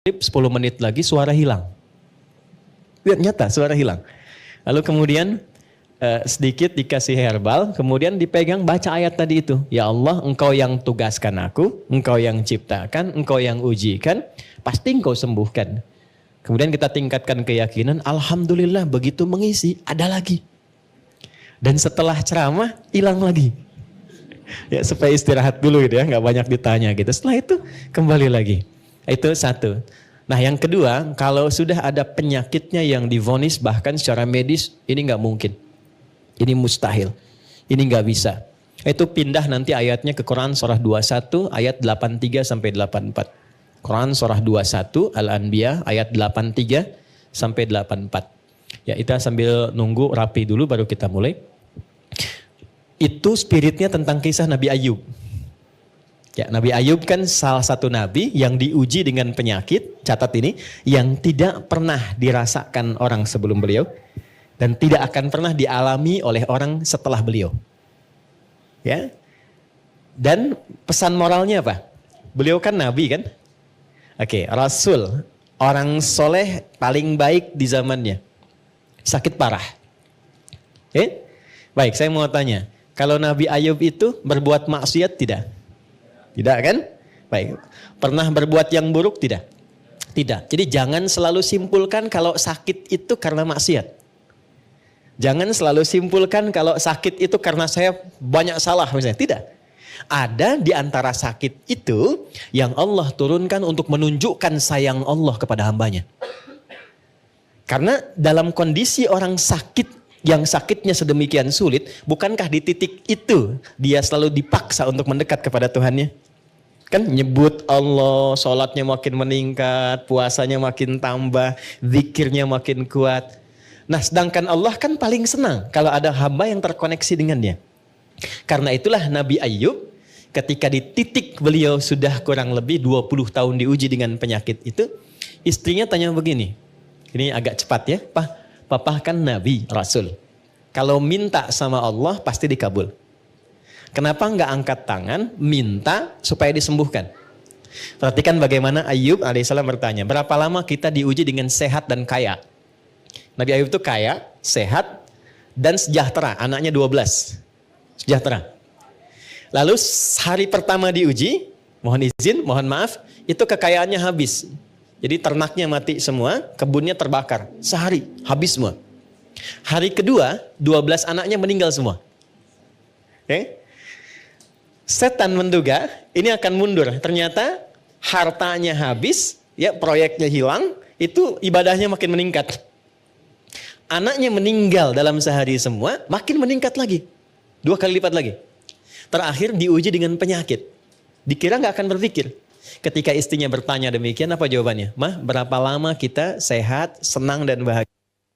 10 menit lagi suara hilang. Lihat nyata suara hilang. Lalu kemudian sedikit dikasih herbal, kemudian dipegang baca ayat tadi itu. Ya Allah, engkau yang tugaskan aku, engkau yang ciptakan, engkau yang ujikan, pasti engkau sembuhkan. Kemudian kita tingkatkan keyakinan, alhamdulillah begitu mengisi, ada lagi. Dan setelah ceramah, hilang lagi. Ya supaya istirahat dulu gitu ya, nggak banyak ditanya gitu. Setelah itu kembali lagi. Itu satu. Nah yang kedua, kalau sudah ada penyakitnya yang divonis bahkan secara medis, ini nggak mungkin. Ini mustahil. Ini nggak bisa. Itu pindah nanti ayatnya ke Quran surah 21 ayat 83 sampai 84. Quran surah 21 Al-Anbiya ayat 83 sampai 84. Ya kita sambil nunggu rapi dulu baru kita mulai. Itu spiritnya tentang kisah Nabi Ayub. Ya, Nabi Ayub kan salah satu nabi yang diuji dengan penyakit, catat ini, yang tidak pernah dirasakan orang sebelum beliau dan tidak akan pernah dialami oleh orang setelah beliau. Ya. Dan pesan moralnya apa? Beliau kan nabi kan? Oke, rasul, orang soleh paling baik di zamannya. Sakit parah. Oke? Baik, saya mau tanya, kalau Nabi Ayub itu berbuat maksiat tidak? Tidak kan? Baik. Pernah berbuat yang buruk tidak? Tidak. Jadi jangan selalu simpulkan kalau sakit itu karena maksiat. Jangan selalu simpulkan kalau sakit itu karena saya banyak salah misalnya. Tidak. Ada di antara sakit itu yang Allah turunkan untuk menunjukkan sayang Allah kepada hambanya. Karena dalam kondisi orang sakit yang sakitnya sedemikian sulit, bukankah di titik itu dia selalu dipaksa untuk mendekat kepada Tuhannya? Kan nyebut Allah, sholatnya makin meningkat, puasanya makin tambah, zikirnya makin kuat. Nah sedangkan Allah kan paling senang kalau ada hamba yang terkoneksi dengannya. Karena itulah Nabi Ayub ketika di titik beliau sudah kurang lebih 20 tahun diuji dengan penyakit itu, istrinya tanya begini, ini agak cepat ya, Papa kan Nabi, Rasul. Kalau minta sama Allah pasti dikabul. Kenapa enggak angkat tangan, minta supaya disembuhkan? Perhatikan bagaimana Ayub alaihissalam bertanya, berapa lama kita diuji dengan sehat dan kaya? Nabi Ayub itu kaya, sehat, dan sejahtera. Anaknya 12. Sejahtera. Lalu hari pertama diuji, mohon izin, mohon maaf, itu kekayaannya habis. Jadi ternaknya mati semua, kebunnya terbakar. Sehari, habis semua. Hari kedua, 12 anaknya meninggal semua. Oke? Setan menduga ini akan mundur. Ternyata hartanya habis, ya proyeknya hilang, itu ibadahnya makin meningkat. Anaknya meninggal dalam sehari semua, makin meningkat lagi. 2 kali lipat lagi. Terakhir diuji dengan penyakit. Dikira nggak akan berpikir. Ketika istrinya bertanya demikian, apa jawabannya? Mah, berapa lama kita sehat, senang dan bahagia?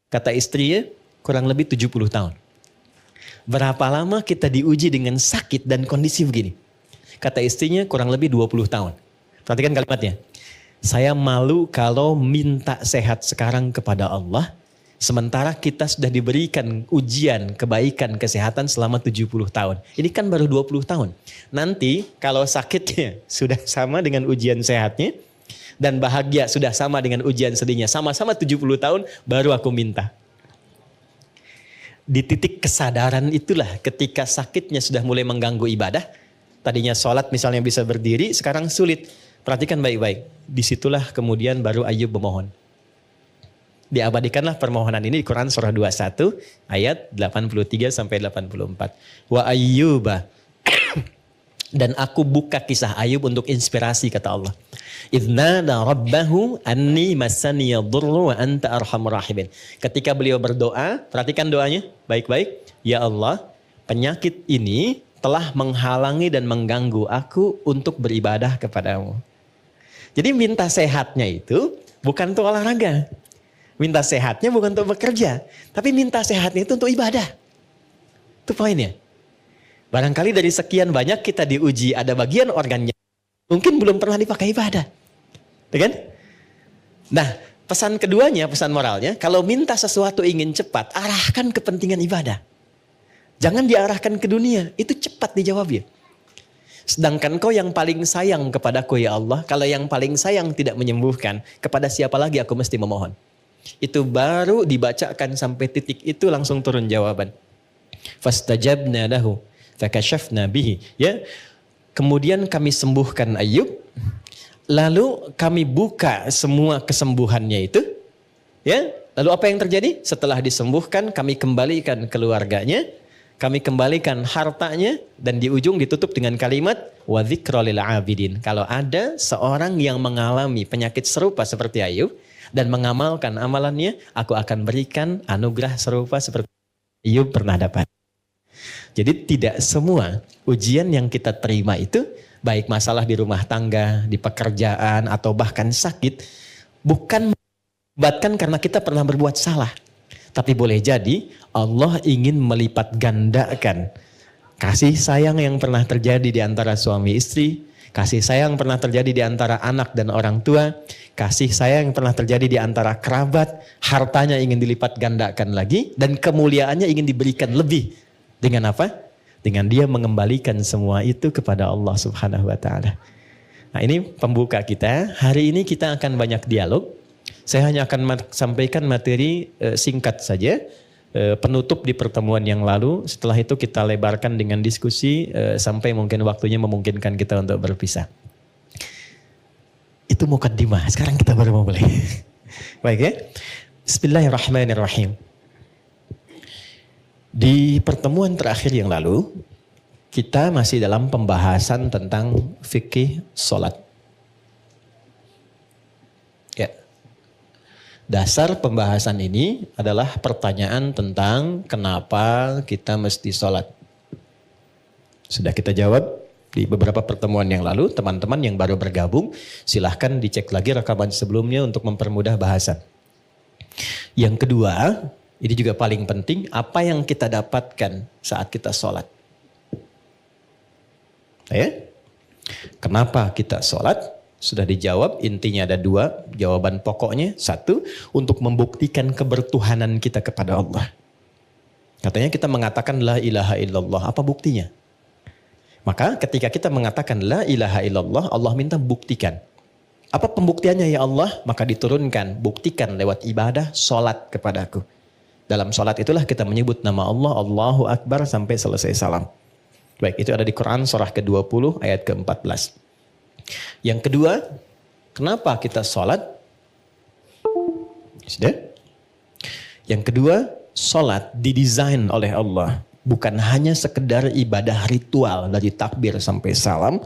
Kata istrinya, kurang lebih 70 tahun. Berapa lama kita diuji dengan sakit dan kondisi begini? Kata istrinya, kurang lebih 20 tahun. Perhatikan kalimatnya. Saya malu kalau minta sehat sekarang kepada Allah, sementara kita sudah diberikan ujian kebaikan kesehatan selama 70 tahun. Ini kan baru 20 tahun. Nanti kalau sakitnya sudah sama dengan ujian sehatnya, dan bahagia sudah sama dengan ujian sedihnya, sama-sama 70 tahun, baru aku minta. Di titik kesadaran itulah ketika sakitnya sudah mulai mengganggu ibadah. Tadinya sholat misalnya bisa berdiri, sekarang sulit. Perhatikan baik-baik. Disitulah kemudian baru Ayub memohon. Diabadikanlah permohonan ini di Quran surah 21 ayat 83 sampai 84. Wa Ayyuba. Dan aku buka kisah Ayub untuk inspirasi kata Allah. Idznada rabbahu anni massaniya dhurru wa anta arhamur rahimin. Ketika beliau berdoa, perhatikan doanya baik-baik. Ya Allah, penyakit ini telah menghalangi dan mengganggu aku untuk beribadah kepadamu. Jadi minta sehatnya itu bukan untuk olahraga. Minta sehatnya bukan untuk bekerja. Tapi minta sehatnya itu untuk ibadah. Itu poinnya. Barangkali dari sekian banyak kita diuji ada bagian organnya mungkin belum pernah dipakai ibadah. Kan? Nah, pesan keduanya, pesan moralnya, kalau minta sesuatu ingin cepat, arahkan kepentingan ibadah. Jangan diarahkan ke dunia, itu cepat dijawabnya. Sedangkan kau yang paling sayang kepadaku ya Allah. Kalau yang paling sayang tidak menyembuhkan, kepada siapa lagi aku mesti memohon? Itu baru dibacakan sampai titik itu langsung turun jawaban. Fastajabna lahu fakashafna bihi. Ya. Kemudian kami sembuhkan Ayub. Lalu kami buka semua kesembuhannya itu. Ya. Lalu apa yang terjadi? Setelah disembuhkan, kami kembalikan keluarganya, kami kembalikan hartanya, dan di ujung ditutup dengan kalimat wa dzikra lil abidin. Kalau ada seorang yang mengalami penyakit serupa seperti Ayub dan mengamalkan amalannya, aku akan berikan anugerah serupa seperti Ayub pernah dapat. Jadi tidak semua ujian yang kita terima itu, baik masalah di rumah tangga, di pekerjaan, atau bahkan sakit, bukan bahkan karena kita pernah berbuat salah. Tapi boleh jadi Allah ingin melipat gandakan kasih sayang yang pernah terjadi di antara suami istri, kasih sayang pernah terjadi di antara anak dan orang tua, kasih sayang yang pernah terjadi di antara kerabat, hartanya ingin dilipat gandakan lagi, dan kemuliaannya ingin diberikan lebih. Dengan apa? Dengan dia mengembalikan semua itu kepada Allah Subhanahu wa Ta'ala. Nah, ini pembuka kita. Hari ini kita akan banyak dialog. Saya hanya akan sampaikan materi singkat saja, penutup di pertemuan yang lalu. Setelah itu kita lebarkan dengan diskusi sampai mungkin waktunya memungkinkan kita untuk berpisah. Itu mukaddimah, sekarang kita baru mau mulai. Baik ya. Bismillahirrahmanirrahim. Di pertemuan terakhir yang lalu, kita masih dalam pembahasan tentang fikih sholat. Ya. Dasar pembahasan ini adalah pertanyaan tentang kenapa kita mesti sholat. Sudah kita jawab di beberapa pertemuan yang lalu. Teman-teman yang baru bergabung, silahkan dicek lagi rekaman sebelumnya untuk mempermudah bahasan. Yang kedua, ini juga paling penting, apa yang kita dapatkan saat kita sholat. Ya? Kenapa kita sholat? Sudah dijawab, intinya ada dua jawaban pokoknya. Satu, untuk membuktikan kebertuhanan kita kepada Allah. Katanya kita mengatakan la ilaha illallah, apa buktinya? Maka ketika kita mengatakan la ilaha illallah, Allah minta buktikan. Apa pembuktiannya ya Allah? Maka diturunkan, buktikan lewat ibadah, sholat kepadaku. Dalam sholat itulah kita menyebut nama Allah, Allahu Akbar sampai selesai salam. Baik, itu ada di Quran surah ke-20 ayat ke-14. Yang kedua, kenapa kita sholat? Sudah? Yang kedua, sholat didesain oleh Allah. Bukan hanya sekedar ibadah ritual dari takbir sampai salam,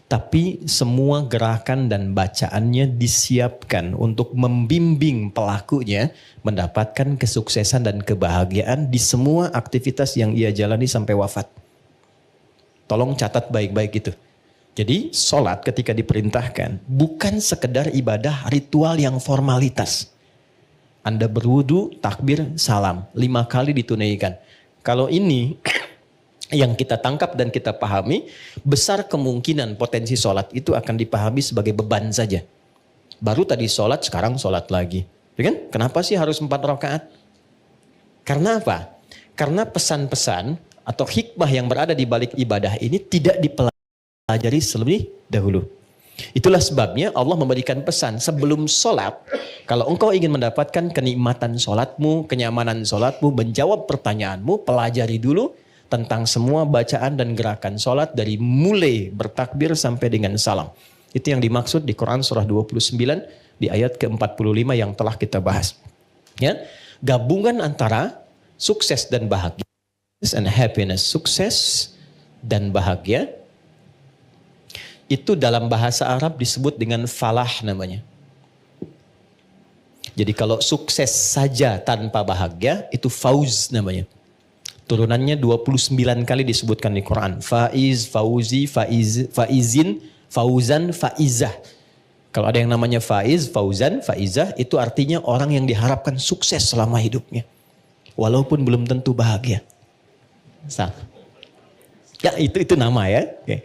tapi semua gerakan dan bacaannya disiapkan untuk membimbing pelakunya mendapatkan kesuksesan dan kebahagiaan di semua aktivitas yang ia jalani sampai wafat. Tolong catat baik-baik itu. Jadi sholat ketika diperintahkan bukan sekedar ibadah ritual yang formalitas. Anda berwudu, takbir, salam. 5 kali ditunaikan. Kalau ini yang kita tangkap dan kita pahami, besar kemungkinan potensi sholat itu akan dipahami sebagai beban saja. Baru tadi sholat, sekarang sholat lagi. Ya kan? Kenapa sih harus 4 rakaat? Karena apa? Karena pesan-pesan atau hikmah yang berada di balik ibadah ini tidak dipelajari terlebih dahulu. Itulah sebabnya Allah memberikan pesan sebelum sholat. Kalau engkau ingin mendapatkan kenikmatan sholatmu, kenyamanan sholatmu, menjawab pertanyaanmu, pelajari dulu tentang semua bacaan dan gerakan sholat dari mulai bertakbir sampai dengan salam. Itu yang dimaksud di Quran surah 29 di ayat ke-45 yang telah kita bahas. Ya, gabungan antara sukses dan bahagia, and happiness, sukses dan bahagia, itu dalam bahasa Arab disebut dengan falah namanya. Jadi kalau sukses saja tanpa bahagia, itu fauz namanya. Turunannya 29 kali disebutkan di Quran. Faiz, fauzi, faizin, fauzan, faizah. Kalau ada yang namanya faiz, fauzan, faizah, itu artinya orang yang diharapkan sukses selama hidupnya. Walaupun belum tentu bahagia. Ya itu nama ya. Oke.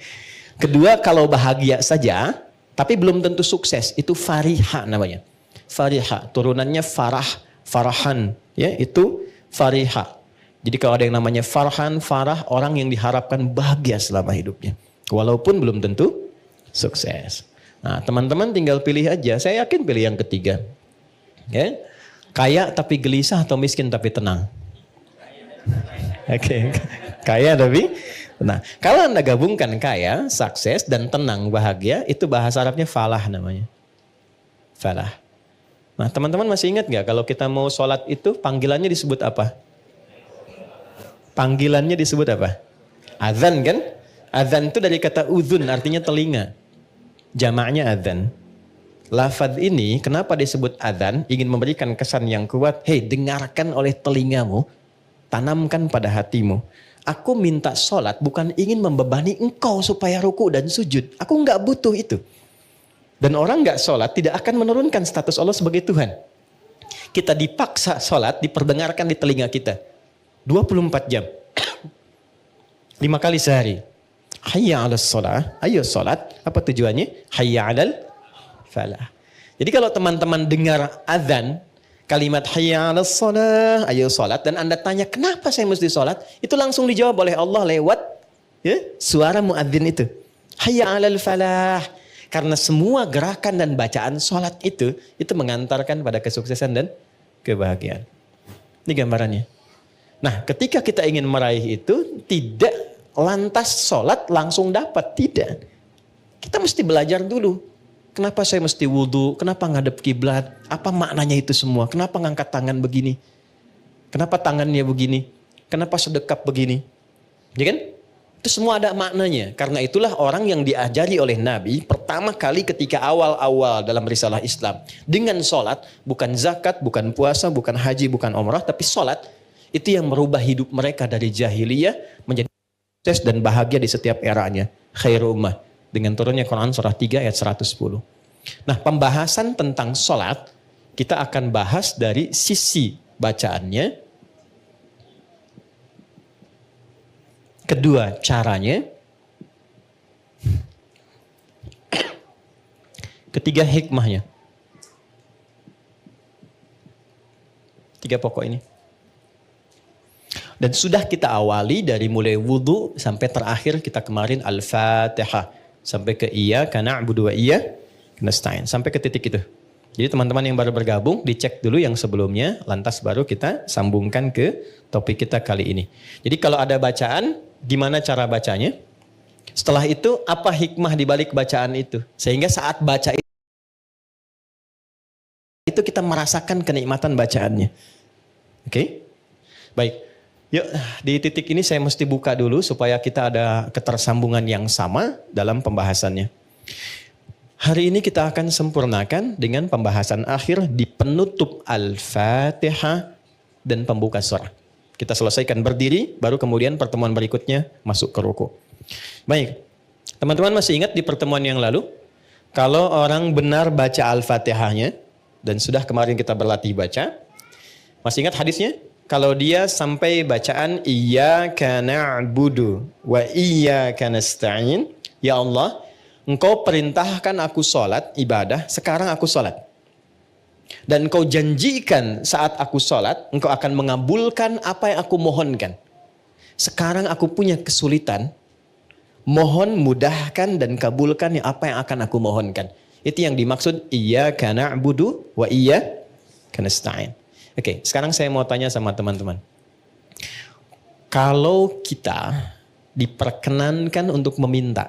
Kedua, kalau bahagia saja, tapi belum tentu sukses, itu fariha namanya. Fariha, turunannya farah, farahan, ya itu fariha. Jadi kalau ada yang namanya farhan, farah, orang yang diharapkan bahagia selama hidupnya. Walaupun belum tentu sukses. Nah, teman-teman tinggal pilih aja. Saya yakin pilih yang ketiga. Ya. Kaya tapi gelisah atau miskin tapi tenang? Oke. Kaya tapi tenang. Kalau Anda gabungkan kaya, sukses, dan tenang, bahagia, itu bahasa Arabnya falah namanya. Falah. Nah, teman-teman masih ingat nggak kalau kita mau sholat itu panggilannya disebut apa? Panggilannya disebut apa? Adzan kan? Adzan itu dari kata udhun, artinya telinga. Jamaknya adzan. Lafadz ini kenapa disebut adzan? Ingin memberikan kesan yang kuat. Hei, dengarkan oleh telingamu, tanamkan pada hatimu. Aku minta sholat bukan ingin membebani engkau supaya ruku dan sujud. Aku nggak butuh itu. Dan orang nggak sholat tidak akan menurunkan status Allah sebagai Tuhan. Kita dipaksa sholat, diperdengarkan di telinga kita. 24 jam. 5 kali sehari. Hayya 'alas sholat. Ayo sholat. Apa tujuannya? Hayya 'alal falah. Jadi kalau teman-teman dengar azan, kalimat hayya 'alas sholat, ayo sholat, dan Anda tanya kenapa saya mesti sholat, itu langsung dijawab oleh Allah lewat ya, suara muadzin itu. Hayya 'alal falah. Karena semua gerakan dan bacaan sholat itu mengantarkan pada kesuksesan dan kebahagiaan. Ini gambarannya. Nah, ketika kita ingin meraih itu, tidak lantas sholat langsung dapat. Tidak. Kita mesti belajar dulu. Kenapa saya mesti wudhu? Kenapa ngadep kiblat? Apa maknanya itu semua? Kenapa ngangkat tangan begini? Kenapa tangannya begini? Kenapa sedekap begini? Ya kan? Itu semua ada maknanya. Karena itulah orang yang diajari oleh Nabi pertama kali ketika awal-awal dalam risalah Islam. Dengan sholat, bukan zakat, bukan puasa, bukan haji, bukan umrah, tapi sholat. Itu yang merubah hidup mereka dari jahiliyah menjadi sukses dan bahagia di setiap eranya. Khairu ummah. Dengan turunnya Quran surah 3 ayat 110. Nah, pembahasan tentang sholat kita akan bahas dari sisi bacaannya. Kedua, caranya. Ketiga, hikmahnya. 3 pokok ini. Dan sudah kita awali dari mulai wudhu sampai terakhir kita kemarin Al-Fatihah. Sampai ke iyyaka na'budu wa iyyaka nasta'in. Sampai ke titik itu. Jadi teman-teman yang baru bergabung, dicek dulu yang sebelumnya, lantas baru kita sambungkan ke topik kita kali ini. Jadi kalau ada bacaan, gimana cara bacanya? Setelah itu, apa hikmah di balik bacaan itu? Sehingga saat baca itu kita merasakan kenikmatan bacaannya. Oke? Baik. Yuk, di titik ini saya mesti buka dulu supaya kita ada ketersambungan yang sama dalam pembahasannya. Hari ini kita akan sempurnakan dengan pembahasan akhir di penutup Al-Fatihah dan pembuka surah. Kita selesaikan berdiri, baru kemudian pertemuan berikutnya masuk ke ruku. Baik, teman-teman masih ingat di pertemuan yang lalu, kalau orang benar baca Al-Fatihahnya, dan sudah kemarin kita berlatih baca, masih ingat hadisnya? Kalau dia sampai bacaan iyyaka na'budu wa iyyaka nasta'in, ya Allah, Engkau perintahkan aku sholat, ibadah, sekarang aku sholat. Dan Engkau janjikan saat aku sholat, Engkau akan mengabulkan apa yang aku mohonkan. Sekarang aku punya kesulitan, mohon mudahkan dan kabulkan apa yang akan aku mohonkan. Itu yang dimaksud iyyaka na'budu wa iyyaka nasta'in. Oke, sekarang saya mau tanya sama teman-teman. Kalau kita diperkenankan untuk meminta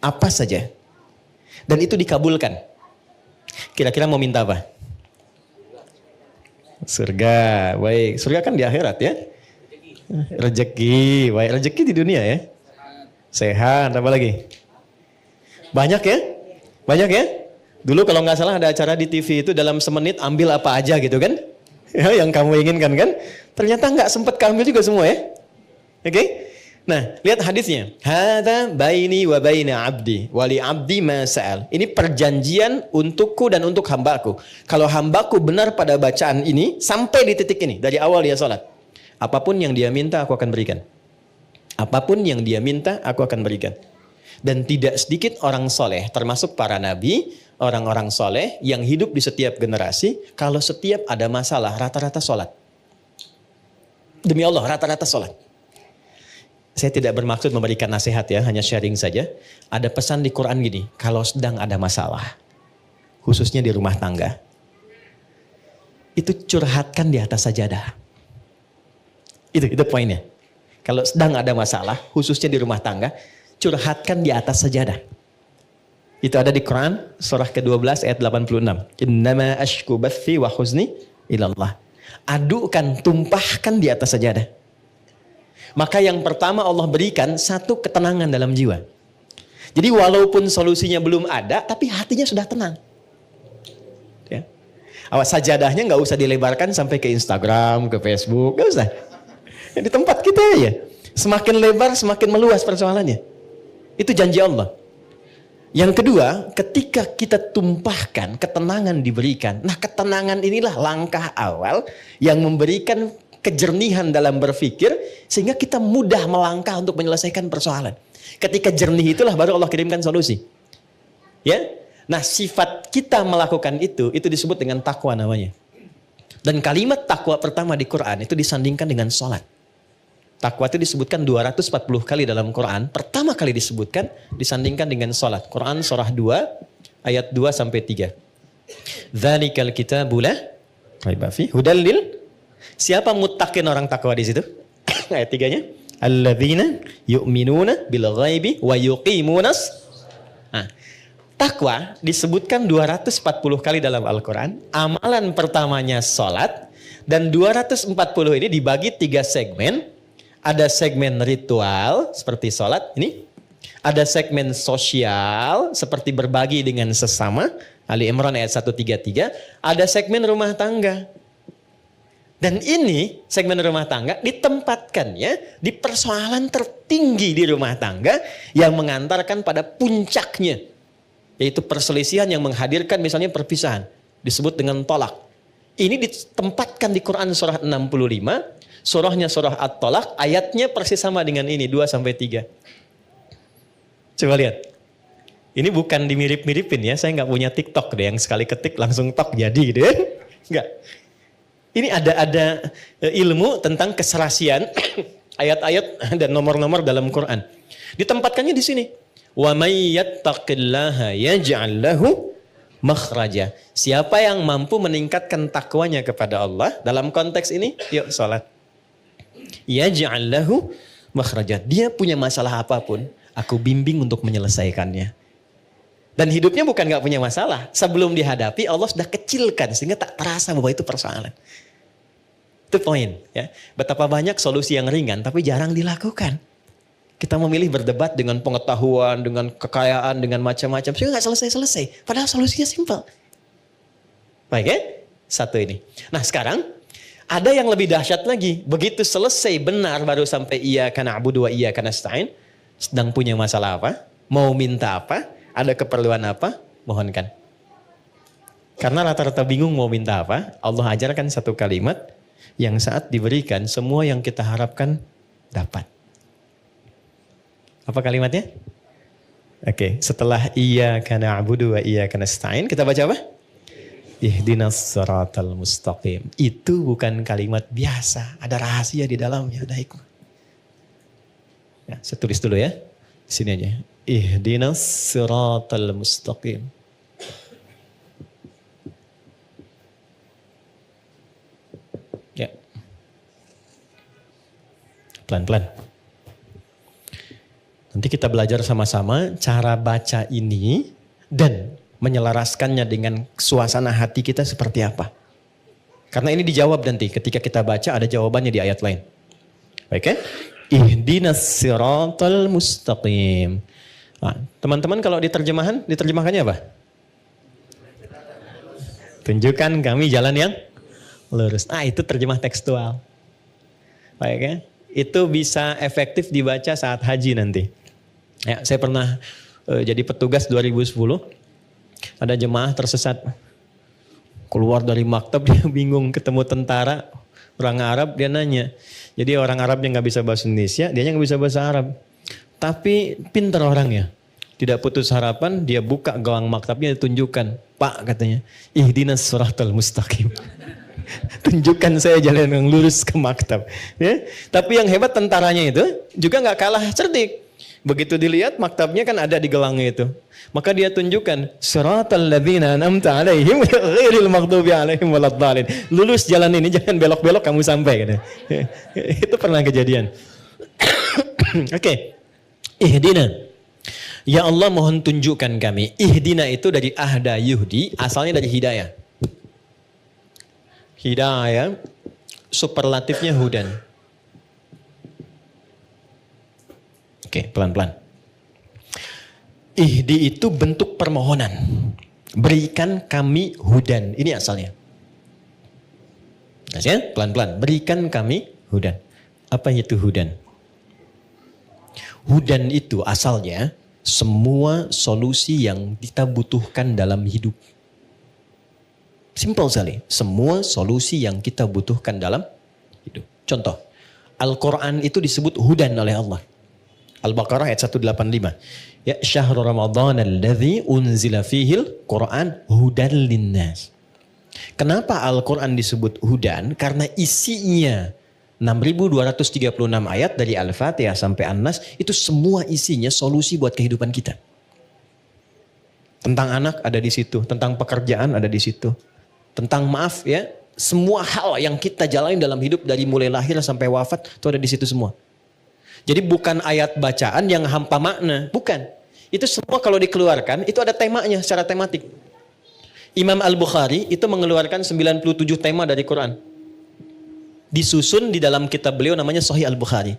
apa saja, dan itu dikabulkan, kira-kira mau minta apa? Surga, baik. Surga kan di akhirat ya. Rezeki, baik. Rezeki di dunia ya. Sehat, apa lagi? Banyak ya? Banyak ya? Dulu kalau nggak salah ada acara di TV itu dalam semenit ambil apa aja gitu kan? Ya, yang kamu inginkan kan? Ternyata nggak sempat keambil juga semua ya. Oke? Nah, lihat hadisnya. Hadza baini wa baina 'abdi wa li 'abdi ma sa'al. Ini perjanjian untukku dan untuk hambaku. Kalau hambaku benar pada bacaan ini sampai di titik ini dari awal dia salat, apapun yang dia minta aku akan berikan. Apapun yang dia minta aku akan berikan. Dan tidak sedikit orang soleh, termasuk para nabi, orang-orang soleh yang hidup di setiap generasi, kalau setiap ada masalah rata-rata salat. Demi Allah, rata-rata salat. Saya tidak bermaksud memberikan nasihat ya, hanya sharing saja. Ada pesan di Quran gini, kalau sedang ada masalah, khususnya di rumah tangga, itu curhatkan di atas sajadah. Itu poinnya. Kalau sedang ada masalah, khususnya di rumah tangga, curhatkan di atas sajadah. Itu ada di Quran, surah ke-12 ayat 86. Innama ashku bathi wa huzni ilallah. Adukan, tumpahkan di atas sajadah. Maka yang pertama Allah berikan satu ketenangan dalam jiwa. Jadi walaupun solusinya belum ada, tapi hatinya sudah tenang. Ya. Awas, sajadahnya nggak usah dilebarkan sampai ke Instagram, ke Facebook, nggak usah. Ya, di tempat kita ya. Semakin lebar, semakin meluas persoalannya. Itu janji Allah. Yang kedua, ketika kita tumpahkan, ketenangan diberikan. Nah, ketenangan inilah langkah awal yang memberikan kejernihan dalam berpikir sehingga kita mudah melangkah untuk menyelesaikan persoalan. Ketika jernih itulah baru Allah kirimkan solusi. Ya. Nah, sifat kita melakukan itu disebut dengan takwa namanya. Dan kalimat takwa pertama di Quran itu disandingkan dengan sholat. Takwa itu disebutkan 240 kali dalam Quran. Pertama kali disebutkan disandingkan dengan sholat. Quran surah 2 ayat 2 sampai 3. Dzalikal kitabu la raiba fi hudal lil. Siapa muttaqin orang takwa di situ? Ayat 3-nya. Alladzina yu'minuna bil ghaibi wa yuqimunas. Nah, takwa disebutkan 240 kali dalam Al-Quran. Amalan pertamanya sholat. Dan 240 ini dibagi 3 segmen. Ada segmen ritual seperti sholat ini. Ada segmen sosial seperti berbagi dengan sesama. Ali Imran ayat 133. Ada segmen rumah tangga. Dan ini segmen rumah tangga ditempatkannya di persoalan tertinggi di rumah tangga yang mengantarkan pada puncaknya. Yaitu perselisihan yang menghadirkan misalnya perpisahan. Disebut dengan tolak. Ini ditempatkan di Quran surah 65. Surahnya surah At-Tolak. Ayatnya persis sama dengan ini. 2-3. Coba lihat. Ini bukan dimirip-miripin ya. Saya nggak punya TikTok deh yang sekali ketik langsung tok jadi gitu ya. Enggak. Ini ada ilmu tentang keserasian ayat-ayat dan nomor-nomor dalam Quran. Ditempatkannya di sini. Wa may yattaqillaha yaj'al lahu makhraja. Siapa yang mampu meningkatkan takwanya kepada Allah dalam konteks ini, yuk salat. Yaj'al lahu makhraja. Dia punya masalah apapun, aku bimbing untuk menyelesaikannya. Dan hidupnya bukan gak punya masalah. Sebelum dihadapi Allah sudah kecilkan sehingga tak terasa bahwa itu persoalan. Itu poin ya. Betapa banyak solusi yang ringan tapi jarang dilakukan. Kita memilih berdebat dengan pengetahuan, dengan kekayaan, dengan macam-macam sehingga gak selesai-selesai. Padahal solusinya simpel. Baik ya? Satu ini. Nah sekarang ada yang lebih dahsyat lagi. Begitu selesai benar baru sampai iyyaka na'budu wa iyyaka nasta'in. Sedang punya masalah apa? Mau minta apa? Ada keperluan apa? Mohonkan. Karena rata-rata bingung mau minta apa, Allah ajarkan satu kalimat yang saat diberikan semua yang kita harapkan dapat. Apa kalimatnya? Oke, setelah iyyaka na'budu wa iyyaka nasta'in, kita baca apa? Ihdinas siratal mustaqim. Itu bukan kalimat biasa, ada rahasia di dalamnya, ada hikmah. Ya, saya tulis dulu ya. Di sini aja. Ihdinas siratal mustaqim. Ya. Pelan-pelan. Nanti kita belajar sama-sama cara baca ini dan menyelaraskannya dengan suasana hati kita seperti apa. Karena ini dijawab nanti ketika kita baca ada jawabannya di ayat lain. Baik ya? Ihdinas siratal mustaqim. Nah, teman-teman kalau diterjemahkannya apa? Tunjukkan kami jalan yang lurus. Ah, itu terjemah tekstual. Baik ya? Itu bisa efektif dibaca saat haji nanti. Ya, saya pernah jadi petugas 2010. Ada jemaah tersesat. Keluar dari maktab dia bingung ketemu tentara orang Arab, dia nanya. Jadi orang Arab yang nggak bisa bahasa Indonesia, dia nggak bisa bahasa Arab. Tapi pintar orangnya. Tidak putus harapan, dia buka gawang maktabnya ditunjukkan. Pak katanya, ihdinas siratal mustaqim. Tunjukkan saya jalan yang lurus ke maktab. Ya. Tapi yang hebat tentaranya itu juga nggak kalah cerdik. Begitu dilihat maktabnya kan ada di gelangnya itu. Maka dia tunjukkan siratal ladzina an'amta 'alaihim ghairil maghdubi 'alaihim waladdallin. Lulus jalan ini, jangan belok-belok kamu sampai gitu. Itu pernah kejadian. Oke. Ihdina. Ya Allah mohon tunjukkan kami. Ihdina itu dari ahda yuhdi, asalnya dari hidayah. Hidayah superlatifnya hudan. Oke, pelan-pelan. Ihdi itu bentuk permohonan. Berikan kami hudan. Ini asalnya. Ya, pelan-pelan. Berikan kami hudan. Apa itu hudan? Hudan itu asalnya semua solusi yang kita butuhkan dalam hidup. Simpel sekali. Semua solusi yang kita butuhkan dalam hidup. Contoh. Al-Quran itu disebut hudan oleh Allah. Al-Baqarah ayat 185. Ya syahrul Ramadan alladzi unzila fihil Quran hudan linnas. Kenapa Al-Quran disebut hudan? Karena isinya 6.236 ayat dari Al-Fatihah sampai An-Nas itu semua isinya solusi buat kehidupan kita. Tentang anak ada di situ, tentang pekerjaan ada di situ. Tentang maaf ya, semua hal yang kita jalani dalam hidup dari mulai lahir sampai wafat itu ada di situ semua. Jadi bukan ayat bacaan yang hampa makna, bukan. Itu semua kalau dikeluarkan itu ada temanya secara tematik. Imam Al-Bukhari itu mengeluarkan 97 tema dari Quran. Disusun di dalam kitab beliau namanya Sahih Al-Bukhari.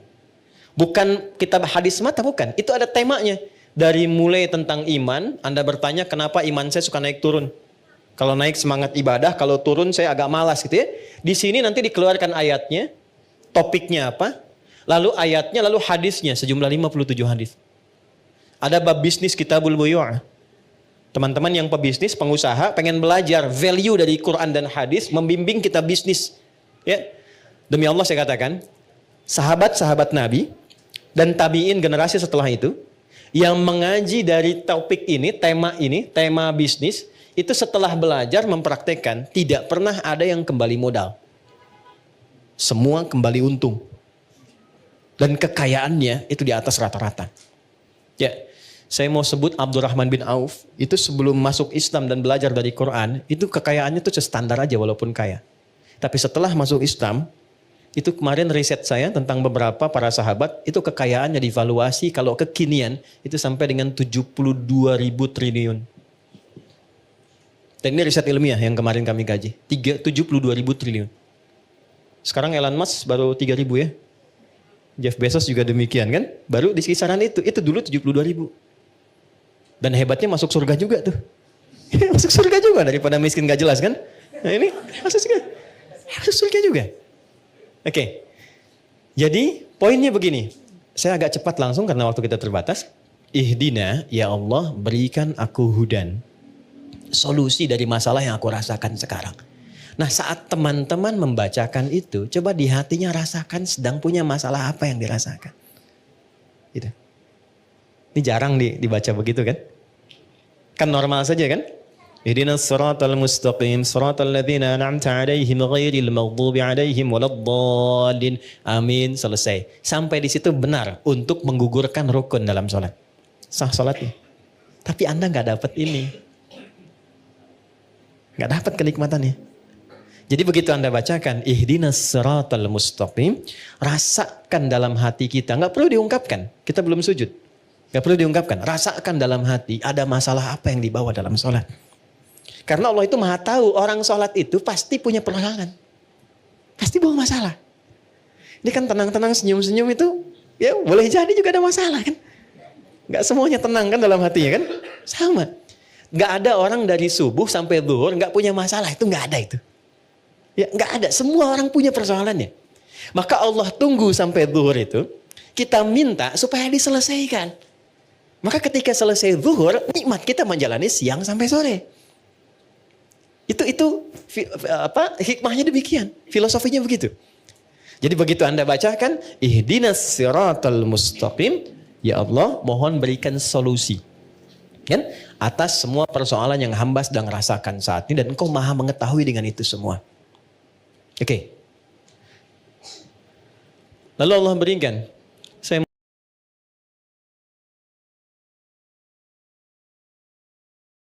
Bukan kitab hadis mata, bukan. Itu ada temanya. Dari mulai tentang iman, Anda bertanya kenapa iman saya suka naik turun. Kalau naik semangat ibadah, kalau turun saya agak malas gitu ya. Di sini nanti dikeluarkan ayatnya, topiknya apa, lalu ayatnya, lalu hadisnya, sejumlah 57 hadis. Ada bab bisnis kitabul buyu'. Teman-teman yang pebisnis, pengusaha, pengen belajar value dari Quran dan hadis, membimbing kita bisnis. Ya, demi Allah saya katakan, sahabat-sahabat Nabi dan tabi'in generasi setelah itu, yang mengaji dari topik ini, tema bisnis, itu setelah belajar mempraktekkan, tidak pernah ada yang kembali modal. Semua kembali untung. Dan kekayaannya itu di atas rata-rata. Ya, saya mau sebut Abdurrahman bin Auf, itu sebelum masuk Islam dan belajar dari Quran, itu kekayaannya itu standar aja walaupun kaya. Tapi setelah masuk Islam, itu kemarin riset saya tentang beberapa para sahabat, itu kekayaannya divaluasi kalau kekinian, itu sampai dengan 72.000 triliun. Dan ini riset ilmiah yang kemarin kami kaji. 72.000 triliun. Sekarang Elon Musk baru 3.000 ya. Jeff Bezos juga demikian kan. Baru di kisaran itu. Itu dulu 72.000. Dan hebatnya masuk surga juga tuh. Masuk surga juga daripada miskin gak jelas kan. Nah ini masuk surga. Masuk surga juga. Oke. Jadi poinnya begini. Saya agak cepat langsung karena waktu kita terbatas. Ihdina ya Allah berikan aku hudan. Solusi dari masalah yang aku rasakan sekarang. Nah saat teman-teman membacakan itu, coba di hatinya rasakan sedang punya masalah apa yang dirasakan. Gitu. Ini jarang dibaca begitu kan? Kan normal saja kan? Ihdinas siratal mustaqim, siratal ladzina an'amta 'alaihim ghairil maghdubi 'alaihim waladdallin. Amin, selesai. Sampai di situ benar untuk menggugurkan rukun dalam sholat. Sah sholatnya. Tapi Anda nggak dapat ini. Nggak dapat kenikmatannya. Jadi begitu Anda bacakan ihdinas siratal mustaqim, rasakan dalam hati kita, nggak perlu diungkapkan. Kita belum sujud. Nggak perlu diungkapkan. Rasakan dalam hati ada masalah apa yang dibawa dalam sholat. Karena Allah itu Maha tahu orang sholat itu pasti punya persoalan. Pasti bawa masalah. Ini kan tenang-tenang senyum-senyum itu ya boleh jadi juga ada masalah kan. Nggak semuanya tenang kan dalam hatinya kan. Sama. Nggak ada orang dari subuh sampai zuhur nggak punya masalah, itu nggak ada itu. Ya nggak ada, semua orang punya persoalannya. Maka Allah tunggu sampai zuhur itu, kita minta supaya diselesaikan. Maka ketika selesai zuhur, nikmat kita menjalani siang sampai sore. Itu hikmahnya demikian, filosofinya begitu. Jadi begitu Anda bacakan, ihdinas siratal mustaqim, ya Allah mohon berikan solusi. Kan? Atas semua persoalan yang hamba sedang rasakan saat ini dan Engkau Maha mengetahui dengan itu semua. Oke. Lalu Allah berikan